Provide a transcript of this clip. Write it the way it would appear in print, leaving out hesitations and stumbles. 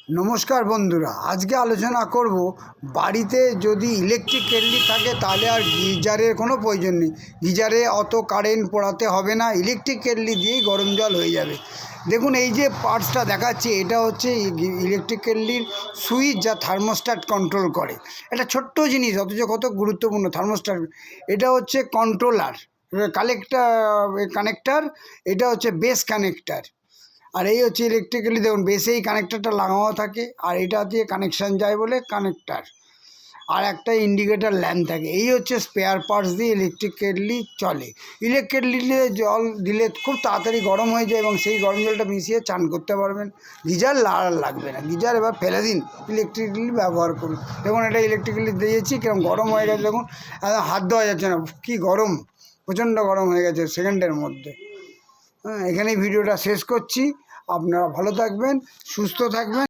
নমস্কার বন্ধুরা, আজকে আলোচনা করব বাড়িতে যদি ইলেকট্রিক কেটলি থাকে তাহলে আর গিজারের কোনো প্রয়োজন নেই। গিজারে অত কারেন্ট পোড়াতে হবে না, ইলেকট্রিক কেটলি দিয়েই গরম জল হয়ে যাবে। দেখুন, এই যে পার্টসটা দেখাচ্ছি এটা হচ্ছে ইলেকট্রিক কেটলির সুইচ, যা থার্মোস্ট্যাট কন্ট্রোল করে। এটা ছোট্ট জিনিস অথচ কত গুরুত্বপূর্ণ থার্মোস্ট্যাট। এটা হচ্ছে কন্ট্রোলার, কানেক্টার, এটা হচ্ছে বেস কানেক্টার। আর এই হচ্ছে ইলেকট্রিক্যালি, দেখুন বেসেই কানেক্টারটা লাগানো থাকে, আর এটা দিয়ে কানেকশান যায় বলে কানেক্টার, আর একটা ইন্ডিকেটার ল্যাম্প থাকে। এই হচ্ছে স্পেয়ার পার্টস দিয়ে ইলেকট্রিক কেটলি চলে। ইলেকট্রিক কেটলিতে জল দিলে খুব তাড়াতাড়ি গরম হয়ে যায় এবং সেই গরম জলটা মিশিয়ে চান করতে পারবেন। গিজার লাগবে না, গিজার এবার ফেলে দিন, ইলেকট্রিক্যালি ব্যবহার করুন। দেখুন, এটা ইলেকট্রিক্যালি দিয়েছি, কিরকম গরম হয়ে গেছে দেখুন, হাত দেওয়া যাচ্ছে না, কী গরম, প্রচণ্ড গরম হয়ে গেছে সেকেন্ডের মধ্যে। এখানেই ভিডিওটা শেষ করছি। আপনারা ভালো থাকবেন, সুস্থ থাকবেন।